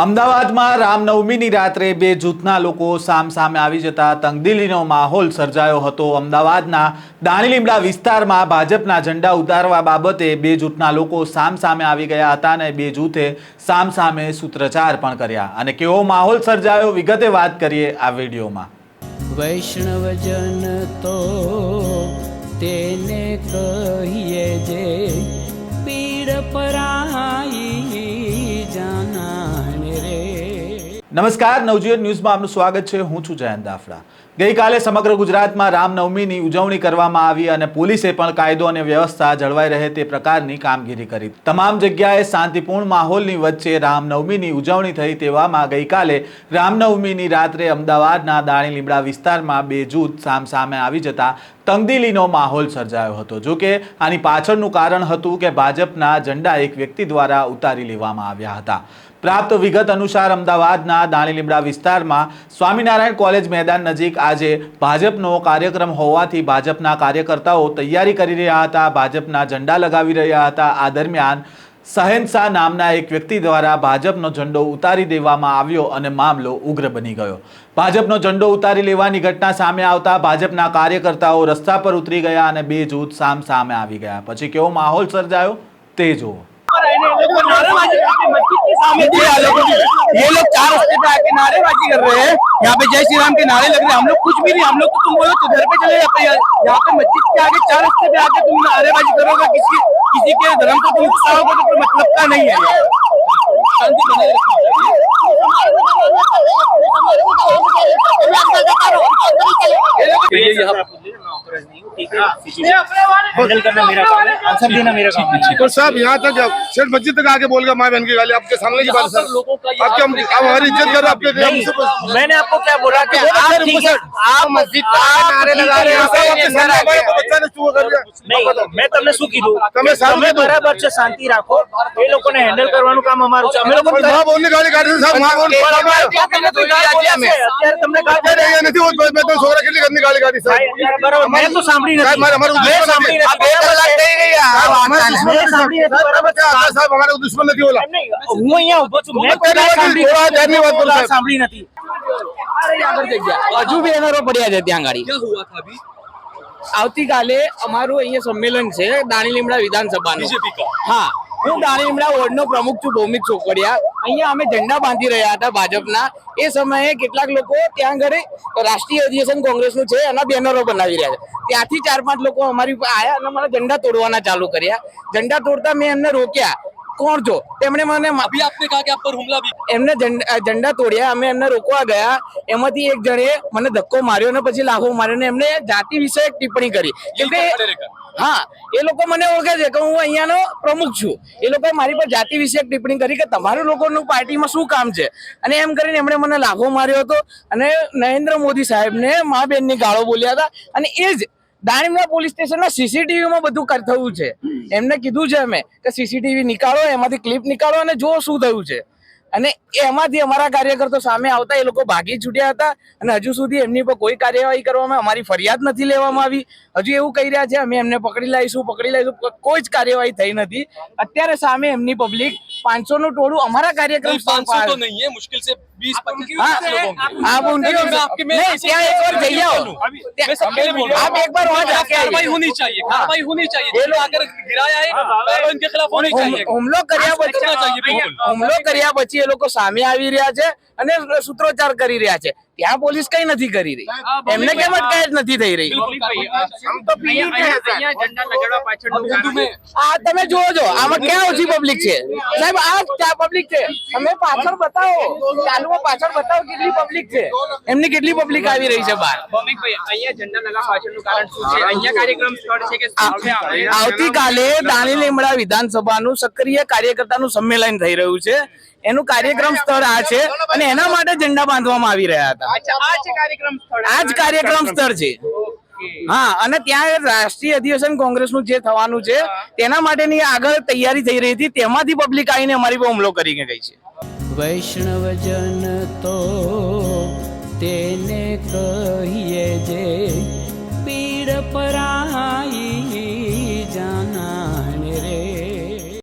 અમદાવાદમાં રામનવમીની રાત્રે બે જૂથના લોકો સામસામે આવી જતા તંગદિલીનો માહોલ સર્જાયો હતો। અમદાવાદના દાણીલીમડા વિસ્તારમાં ભાજપના ઝંડા ઉતારવા બાબતે બે જૂથના લોકો સામસામે આવી ગયા હતા અને બે જૂથે સામસામે સૂત્રોચ્ચાર પણ કર્યા અને કેવો માહોલ સર્જાયો વિગતે વાત કરીએ આ વિડીયોમાં। વૈષ્ણવજન તો તેને કહીએ જે પીડ પરાઈ જાનાને રે। નમસ્કાર, નવજીવન ન્યૂઝમાં આપનું સ્વાગત છે। હું છું જયંત દાફડા। ગઈકાલે સમગ્ર ગુજરાતમાં રામનવમીની ઉજવણી કરવામાં આવી અને પોલીસે પણ કાયદો અને વ્યવસ્થા જળવાઈ રહે તે પ્રકારની કામગીરી કરી। તમામ જગ્યાએ શાંતિપૂર્ણ માહોલની વચ્ચે રામનવમીની ઉજવણી થઈ। તેવામાં ગઈકાલે રામનવમીની રાત્રે અમદાવાદના દાણીલીમડા વિસ્તારમાં બે જૂથ સામસામે આવી જતા તંગદિલીનો માહોલ સર્જાયો હતો। જો કે આની પાછળનું કારણ હતું કે ભાજપના ઝંડા એક વ્યક્તિ દ્વારા ઉતારી લેવામાં આવ્યા હતા। પ્રાપ્ત વિગત અનુસાર અમદાવાદના દાણીલીમડા વિસ્તારમાં સ્વામિનારાયણ કોલેજ મેદાન નજીક આજે ભાજપનો કાર્યક્રમ હોવાથી ભાજપના કાર્યકર્તાઓ તૈયારી કરી રહ્યા હતા, ભાજપના ઝંડા લગાવી રહ્યા હતા। આ દરમિયાન શહેનશાહ નામના એક વ્યક્તિ દ્વારા ભાજપનો ઝંડો ઉતારી દેવામાં આવ્યો અને મામલો ઉગ્ર બની ગયો। ભાજપનો ઝંડો ઉતારી લેવાની ઘટના સામે આવતા ભાજપના કાર્યકર્તાઓ રસ્તા પર ઉતરી ગયા અને બે જૂથ સામસામે આવી ગયા। પછી કેવો માહોલ સર્જાયો તે જુઓ। ये लोग चार रस्ते पे आके नारेबाजी कर रहे हैं। यहाँ पे जय श्री राम के नारे लग रहे हैं। हम लोग कुछ भी नहीं, हम लोग तो तुम बोलो तो घर पे चले जाते हैं। यहाँ पे मस्जिद के आगे चार रस्ते पे आके तुम नारेबाजी करोगे, किसी के धर्म को तुम उकसाओगे तो कोई मतलब का नहीं है। शांति बनाए रखनी हैंडल करना मेरा काम है, आंसर देना मेरा काम है। और साहब यहाँ तक सिर्फ मस्जिद तक आके बोल गया माँ बहन की गाली आपके सामने की बात सर। आपके हम हमारी इज्जत कर रहे हैं आपके। मैंने आपको क्या बोला कि आप ठीक है, आप मस्जिद नारे लगा रहे नहीं, मैं તમને શું કીધું તમે બરાબર છે, શાંતિ રાખો। એ લોકોને હેન્ડલ કરવાનું કામ અમારું છે। અમે લોકો माँ बोल ने गाली काटी साहब, माँ बोल અત્યારે તમને નથી હોત मैं तो छोकरा કેટલી ગંદી ગાલી કાઢી સાહેબ। બરાબર, મેં તો સાંભળી નથી, મેં સાંભળી નથી સાહેબ हमारा दुश्मन નથી ઓલા। હું અહીંયા ઉભો છું, મેં કોઈ સાંભળી નથી। હજુ બેનરો પડ્યા છે ત્યાં ગાડી। આવતીકાલે અમારું અહીંયા સંમેલન છે દાણીલીમડા વિધાનસભાનું। હા, હું દાણીલીમડા વોર્ડનો પ્રમુખ છું, ભૌમિક ચોકડિયા। અહીંયા અમે ઝંડા બાંધી રહ્યા હતા ભાજપના। એ સમયે કેટલાક લોકો ત્યાં આગળ રાષ્ટ્રીય અધિવેશન કોંગ્રેસનું છે એના બેનરો બનાવી રહ્યા છે। ત્યાંથી 4-5 લોકો અમારી આયા અને મારા ઝંડા તોડવાના ચાલુ કર્યા। ઝંડા તોડતા મેં એમને રોક્યા, કોણ છો? તેમણે મને अभी आपने कहा कि आप पर हमला भी એમને ઝંડા તોડ્યા। અમે એમને રોકવા ગયા, એમાંથી એક જણે મને ધક્કો માર્યો અને પછી લાફો માર્યો ને એમને જાતિ વિશે એક ટિપ્પણી કરી। કેમ કે હા, એ લોકો મને ઓળખે છે કે હું અહીંયાનો પ્રમુખ છું। એ લોકોએ મારી પર જાતિ વિશે ટિપ્પણી કરી કે તમારું લોકોનું પાર્ટીમાં શું કામ છે, અને એમ કરીને એમણે મને લાફો માર્યો હતો અને નરેન્દ્ર મોદી સાહેબને મા બેનની ગાળો બોલ્યા હતા। અને એ જ દાણીલીમડા પોલીસ સ્ટેશનના સીસીટીવીમાં બધું થયું છે। એમને કીધું છે અમે કે સીસીટીવી નીકાળો, એમાંથી ક્લિપ નીકાળો અને જો શું થયું છે। અને એમાંથી અમારા કાર્યકર્તાઓ સામે આવતા એ લોકો ભાગી છૂટ્યા હતા અને હજુ સુધી એમની પર કોઈ કાર્યવાહી કરવામાં, અમારી ફરિયાદ નથી લેવામાં આવી। હજુ એવું કહી રહ્યા છે અમે એમને પકડી લાવીશું, કોઈ જ કાર્યવાહી થઈ નથી। અત્યારે સામે એમની પબ્લિક 500 નું ટોળું અમારા કાર્યક્રમ 500 तो नहीं है, मुश्किल से 20-25 लोग होंगे। आप उनकी ત્યાં એકવાર જઈ આવો, आप एक बार वहाँ जाके कार्रवाई होनी चाहिए, कार्रवाई होनी चाहिए। जो अगर गिराया है उनके खिलाफ होनी चाहिए। હુમલો કર્યા પછી એ લોકો સામે આવી રહ્યા છે અને સૂત્રોચ્ચાર કરી રહ્યા છે। ત્યાં પોલીસ કઈ નથી કરી રહી, એમને કેમ અટકાયત નથી થઈ રહી? આ તમે જોવો છો આમાં ક્યાં ઓછી પબ્લિક છે સાહેબ? આ પબ્લિક છે, તમે પાછળ બતાવો, ચાલુમાં પાછળ બતાવો કેટલી પબ્લિક છે, એમની કેટલી પબ્લિક આવી રહી છે બહાર। આવતીકાલે દાણીલીમડા વિધાનસભાનું સક્રિય કાર્યકર્તાનું સંમેલન થઈ રહ્યું છે। એનું કાર્યક્રમ સ્થળ આ છે અને એના માટે ઝંડા બાંધવામાં આવી રહ્યા હતા। આ જ કાર્યક્રમ સ્થળ છે। હા, અને ત્યાં રાષ્ટ્રીય અધિવેશન કોંગ્રેસનું જે થવાનું છે તેના માટેની આગળ તૈયારી થઈ રહી હતી, તેમાંથી પબ્લિક આવીને અમારી પર હુમલો કરીને ગઈ છે। વૈષ્ણવજન તો તેને કહીએ જે પીડ પરાઈ